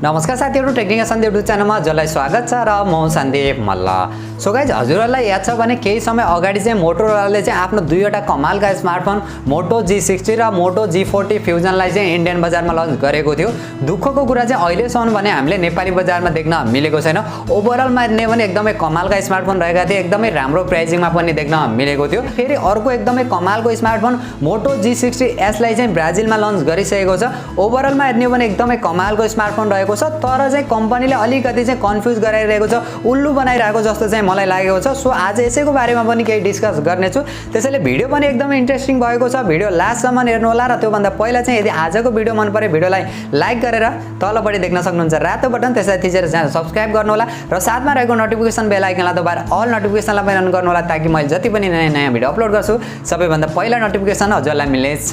नमस्कार साथीहरु, टेक्निकल सन्दीप च्यानलमा जसलाई स्वागत छ र म सन्दीप मल्ल। सो गाइज, हजुरहरुलाई याद छ भने केही समय अगाडि चाहिँ मोटोरोलाले चाहिँ आफ्नो दुईवटा कमालका स्मार्टफोन मोटो G60 र मोटो G40 फ्युजनलाई चाहिँ इन्डियन बजारमा लन्च गरेको थियो। दुःखको कुरा चाहिँ अहिलेसम्म भने हामीले नेपाली बजारमा देख्न मिलेको छैन। ओभरअलमा हेर्ने भने एकदमै कमालका स्मार्टफोन रहेका थिए, एकदमै राम्रो प्राइसिङमा पनि देख्न मिलेको थियो। फेरि अर्को एकदमै कमालको स्मार्टफोन मोटो G60s लाई चाहिँ ब्राजिलमा लन्च गरिसकेको छ। ओभरअलमा हेर्ने भने एकदमै कमालको स्मार्टफोन रहेको छ, तर चाहिँ कम्पनीले अलिकति चाहिँ कन्फ्युज गराइरहेको छ, उल्लु बनाइरहेको जस्तो चाहिँ मलाई लागेको छ। सो आज यसैको बारेमा पनि केही डिस्कस गर्नेछु। त्यसैले भिडियो पनि एकदमै इन्ट्रेस्टिङ भएको छ। भिडियो लास्टसम्म हेर्नु होला र त्योभन्दा पहिला चाहिँ यदि आजको भिडियो मन परे भिडियोलाई लाइक गरेर तलपट्टि देख्न सक्नुहुन्छ रातो बटन, त्यसलाई थिचेर च्यानल सब्स्क्राइब गर्नु होला र साथमा रहेको नोटिफिकेसन बेल आइकनलाई दबाएर अल नोटिफिकेसनलाई पनि अन गर्नु होला, ताकि मैले जति पनि नयाँ भिडियो अपलोड गर्छु सबैभन्दा पहिला नोटिफिकेसन हजुरलाई मिल्नेछ।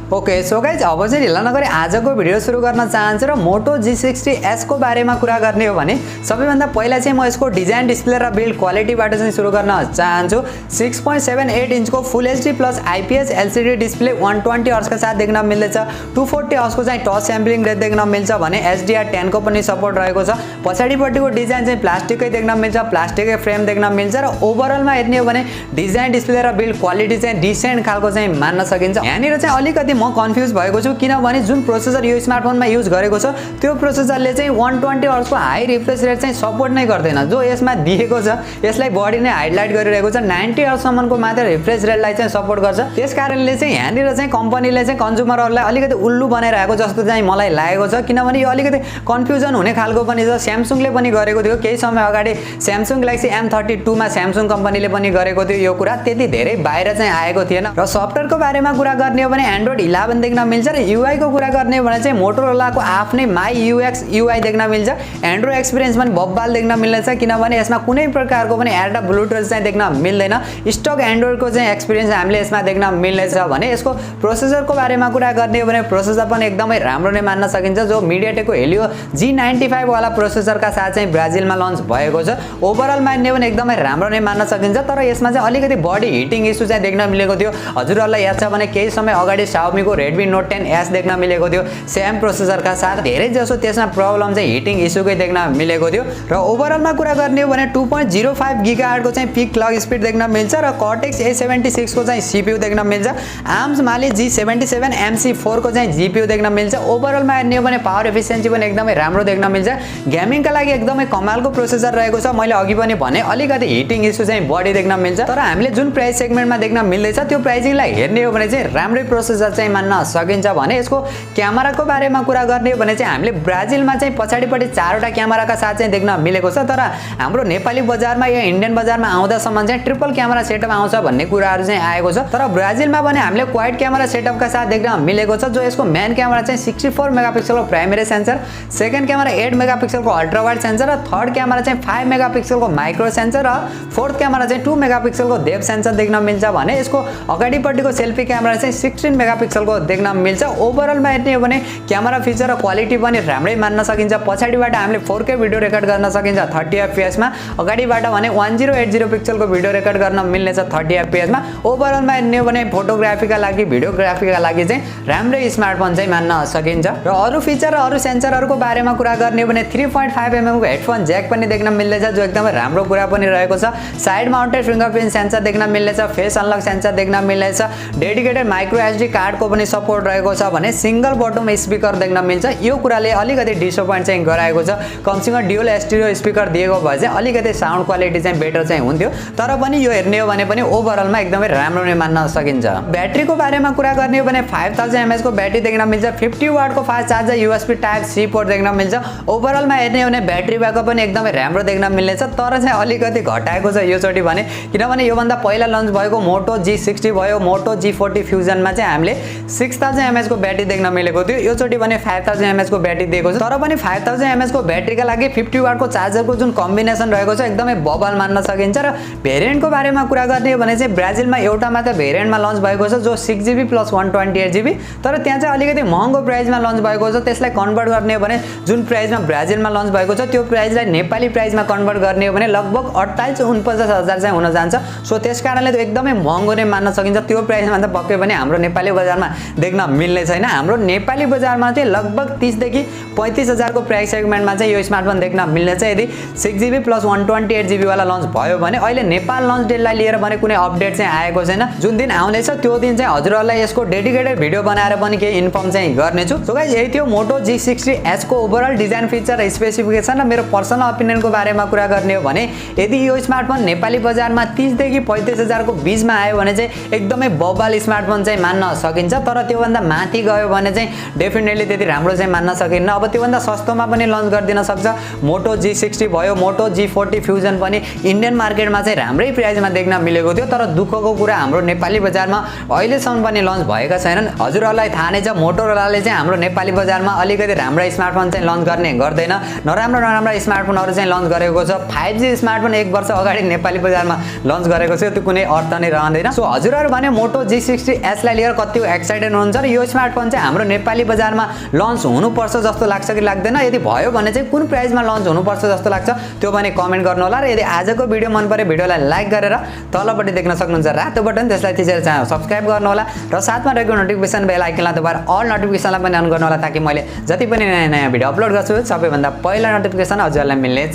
ओके, सो गाइज, अब चाहिँ ढिला नगरी आजको भिडियो सुरु गर्न चाहन्छु र मोटो G60s को बारेमा कुरा गर्ने हो भने सबैभन्दा पहिला चाहिँ म यसको डिजाइन, डिस्प्ले र बिल्ड क्वालिटीबाट चाहिँ सुरु गर्न चाहन्छु। 6.78 इन्चको full HD plus IPS LCD display 120 हर्ट्जका साथ देख्न मिल्दैछ। 240 हर्ट्जको चाहिँ टच स्याम्पलिङ रेट देख्न मिल्छ भने HDR10 को पनि सपोर्ट रहेको छ। पछाडिपट्टिको डिजाइन चाहिँ प्लास्टिककै देख्न मिल्छ, प्लास्टिककै फ्रेम देख्न मिल्छ र ओभरअलमा हेर्ने हो भने डिजाइन, डिस्प्ले र बिल्ड क्वालिटी चाहिँ डिसेन्ट खालको चाहिँ मान्न सकिन्छ। यहाँनिर चाहिँ अलिकति म कन्फ्युज भएको छु, किनभने जुन प्रोसेसर यो स्मार्टफोनमा युज गरेको छ त्यो प्रोसेसरले चाहिँ 120 हर्ट्जको हाई रिफ्रेश रेट चाहिँ सपोर्ट नै गर्दैन। जो यसमा दिएको छ यसलाई बडी नै हाइलाइट गरिरहेको छ, 90 हर्ट्जसम्मको मात्र रिफ्रेश रेटलाई चाहिँ सपोर्ट गर्छ। त्यसकारणले चाहिँ यहाँनिर चाहिँ कम्पनीले चाहिँ कन्ज्युमरहरूलाई अलिकति उल्लु बनाइरहेको जस्तो चाहिँ मलाई लागेको छ, किनभने यो अलिकति कन्फ्युजन हुने खालको पनि छ। स्यामसङले पनि गरेको थियो केही समय अगाडि, स्यामसङ ग्यालेक्सी M32 मा स्यामसङ कम्पनीले पनि गरेको थियो यो कुरा, त्यति धेरै बाहिर चाहिँ आएको थिएन। र सफ्टवेयरको बारेमा कुरा गर्ने हो भने एन्ड्रोइड 11 देख्न मिल्छ र युआई को कुरा गर्ने भने चाहिँ मोटोरोलाको आफ्नै माई यूएक्स युआई देख्न मिल्छ। एन्ड्रोइड एक्सपिरियन्स पनि बब्बाल देख्न मिल्नेछ, किनभने यसमा कुनै प्रकारको पनि एड र ब्लुटुथ चाहिँ देख्न मिल्दैन। स्टक एन्ड्रोइडको चाहिँ एक्सपिरियन्स हामीले यसमा देख्न मिल्नेछ भने यसको प्रोसेसरको बारेमा कुरा गर्ने हो भने प्रोसेसर पनि एकदमै राम्रो नै मान्न सकिन्छ, जो मिडियाटेकको हेलियो G95 वाला प्रोसेसरका साथ चाहिँ ब्राजिलमा लन्च भएको छ। ओभरअलमा हेर्ने भने एकदमै राम्रो नै मान्न सकिन्छ, तर यसमा चाहिँ अलिकति बडी हिटिङ इस्यु चाहिँ देख्न मिलेको थियो। हजुरहरूलाई याद छ भने केही समय अगाडि Xiaomi को Redmi Note 10s देख्न मिलेको थियो सेम प्रोसेसरका साथ, धेरै जसो त्यसमा प्रब्लम चाहिँ हिटिङ इस्युकै देख्न मिलेको थियो। र ओभरअलमा कुरा गर्ने हो भने 2.05 GHz को चाहिँ पिक क्लक स्पिड देख्न मिल्छ र Cortex A76 को चाहिँ CPU देख्न मिल्छ। आर्म्स माले G77 MC4 को चाहिँ GPU देख्न मिल्छ। ओभरअलमा हेर्ने हो भने पावर एफिसिएन्सी पनि एकदमै राम्रो देख्न मिल्छ। गेमिङका लागि एकदमै कमालको प्रोसेसर रहेको छ। मैले अघि पनि भने अलिकति हिटिङ इस्यु चाहिँ बढी देख्न मिल्छ, तर हामीले जुन प्राइस सेगमेन्टमा देख्न मिल्दैछ त्यो प्राइसिङलाई हेर्ने हो भने चाहिँ राम्रै प्रोसेसर चाहिँ मान्न सकिन्छ। भने यसको क्यामेराको बारेमा कुरा गर्ने हो भने चाहिँ हामीले ब्राजिलमा चाहिँ पछाडिपट्टि 4वटा क्यामेराका साथ चाहिँ देख्न मिलेको छ, तर हाम्रो नेपाली बजारमा या इन्डियन बजारमा आउँदासम्म चाहिँ ट्रिपल क्यामेरा सेटअप आउँछ भन्ने कुराहरू चाहिँ आएको छ। तर ब्राजिलमा भने हामीले क्वाड क्यामेरा सेटअपका साथ देख्न मिलेको छ, जो यसको मेन क्यामेरा चाहिँ 64 मेगापिक्सलको प्राइमेरी सेन्सर, सेकेन्ड क्यामेरा 8 मेगापिक्सलको अल्ट्रा वाइड सेन्सर र थर्ड क्यामेरा चाहिँ 5 मेगापिक्सलको माइक्रो सेन्सर र फोर्थ क्यामेरा चाहिँ 2 मेगापिक्सलको डेप्थ सेन्सर देख्न मिल्छ भने यसको अगाडिपट्टिको सेल्फी क्यामेरा चाहिँ 16 मेगापिक्सलको देख्न मिल्छ। ओभरअलमा हेर्ने हो भने क्यामेरा फिचर र क्वालिटी पनि राम्रै मान्न सकिन्छ। पछाडिबाट हामीले 4K भिडियो रेकर्ड गर्न सकिन्छ 30 FPS मा, अगाडिबाट भने 1080 पिक्सलको भिडियो रेकर्ड गर्न मिल्नेछ 30 FPS मा। ओभरअलमा हेर्ने हो भने फोटोग्राफीका लागि, भिडियोग्राफीका लागि चाहिँ राम्रै स्मार्टफोन चाहिँ मान्न सकिन्छ। र अरु फिचर र अरु सेन्सरहरुको बारेमा कुरा गर्ने हो भने 3.5 mm को हेडफोन ज्याक पनि देख्न मिल्दैछ, जो एकदमै राम्रो कुरा पनि रहेको छ। साइड माउन्टेड फिंगरप्रिन्ट सेन्सर देख्न मिल्नेछ, फेस अनलक सेन्सर देख्न मिल्नेछ, डेडिकेटेड माइक्रो एसडी कार्डको पनि सपोर्ट रहेको छ भने सिंगल बटम स्पिकर देख्न मिल्छ। यो कुराले अलिकति डिसअपोइन्ट चाहिँ गराएको छ। कमसेकम ड्युअल स्टिरियो स्पिकर दिएको भए चाहिँ अलिकति साउन्ड क्वालिटी चाहिँ बेटर चाहिँ हुन्थ्यो, तर पनि यो हेर्ने हो भने पनि ओभरअलमा एकदमै राम्रो नै मान्न सकिन्छ। ब्याट्रीको बारेमा कुरा गर्ने हो भने 5000 mAh को ब्याट्री देख्न मिल्छ, 50 वाट को fast charger USB type C port देख्न मिल्छ। ओभरअलमा हेर्ने हो भने ब्याट्री ब्याकअप पनि एकदमै राम्रो देख्न मिल्नेछ, तर चाहिँ अलिकति घटाएको छ यो चोटी भने, किनभने यो भन्दा पहिला लन्च भएको मोटो G60 भयो, मोटो G40 फ्युजनमा चाहिँ हामीले 6000 mAh को ब्याट्री देख्न मिलेको थियो। यो चोटी भने 5000 mAh को ब्याट्री दिएको छ, तर पनि 5000 mAh को ब्याट्रीका लागि 50 वाट को चार्जरको जुन कम्बिनेसन रहेको छ एकदमै बबल मान्न सकिन्छ। र भेरिएन्टको बारेमा कुरा गर्ने हो भने चाहिँ ब्राजिलमा एउटा मात्र भेरिएन्टमा लन्च भएको छ, जो 6GB प्लस 128GB, तर त्यहाँ चाहिँ अलिकति महँगो प्राइसमा लन्च भएको छ। त्यसलाई कन्भर्ट गर्ने हो भने जुन प्राइसमा ब्राजिलमा लन्च भएको छ त्यो प्राइसलाई नेपाली प्राइसमा कन्भर्ट गर्ने हो भने लगभग 48-49 हजार चाहिँ हुन जान्छ। सो त्यसकारणले त्यो एकदमै महँगो नै मान्न सकिन्छ। त्यो प्राइसमा त पक्कै पनि हाम्रो नेपाली बजारमा बजारमा देख्न मिल्ने छैन। हाम्रो नेपाली बजारमा चाहिँ लगभग 30 देखि 35 हजार को प्राइस सेगमेन्टमा चाहिँ यो स्मार्टफोन देख्न मिल्ने छ। यदि 6GB प्लस 128GB वाला लन्च भयो भने अहिले नेपाल लन्च डेटलाई लिएर भने कुनै अपडेट चाहिँ आएको छैन। जुन दिन आउँदैछ त्यो दिन चाहिँ हजुरहरूलाई यसको डेडिकेटेड भिडियो बनाएर पनि केही इन्फर्म चाहिँ गर्नेछु। सो गाइस यही थियो मोटो G60s को ओभरअल डिजाइन फिचर र स्पेसिफिकेसन र मेरो पर्सनल ओपिनियनको बारेमा कुरा गर्ने हो भने यदि यो स्मार्टफोन नेपाली बजारमा 30 देखि 35 हजार को बीचमा आयो भने चाहिँ एकदमै बबाल स्मार्टफोन चाहिँ मान्न सकिन्छ। तर त्योभन्दा माथि गयो भने चाहिँ डेफिनेटली त्यति राम्रो चाहिँ मान्न सकिन्न। अब त्योभन्दा सस्तोमा पनि लन्च गरिदिन सक्छ। मोटो G60 भयो, मोटो G40 फ्युजन पनि इन्डियन मार्केटमा चाहिँ राम्रै प्राइसमा देख्न मिलेको थियो। तर दुःखको कुरा हाम्रो नेपाली बजारमा अहिलेसम्म पनि लन्च भएका छैनन्। हजुरहरूलाई थाहा नै छ मोटोरोलाले चाहिँ हाम्रो नेपाली बजारमा अलिकति राम्रा स्मार्टफोन चाहिँ लन्च गर्ने गर्दैन। नराम्रा स्मार्टफोनहरू चाहिँ लन्च गरेको छ। 5G स्मार्टफोन 1 वर्ष अगाडि नेपाली बजारमा लन्च गरेको छ, त्यो कुनै अर्थ नै रहँदैन। सो हजुरहरू भने मोटो G60s लाई लिएर कति एक्साइटेड हुनुहुन्छ र यो स्मार्टफोन चाहिँ हाम्रो नेपाली बजारमा लन्च हुनुपर्छ जस्तो लाग्छ कि लाग्दैन? यदि भयो भने चाहिँ कुन प्राइसमा लन्च हुनुपर्छ जस्तो लाग्छ त्यो पनि कमेन्ट गर्नु होला। र यदि आजको भिडियो मन परे भिडियोलाई लाइक गरेर तलपट्टि देख्न सक्नुहुन्छ रातो बटन, त्यसलाई थिचेर च्यानल सब्स्क्राइब गर्नु होला र साथमा रहेको नोटिफिकेसन बेल आइकनलाई दबाएर अल नोटिफिकेसनलाई पनि अन गर्नु होला ताकि मैले जति पनि नयाँ भिडियो अपलोड गर्छु सबैभन्दा पहिला नोटिफिकेसन हजुरलाई मिल्नेछ।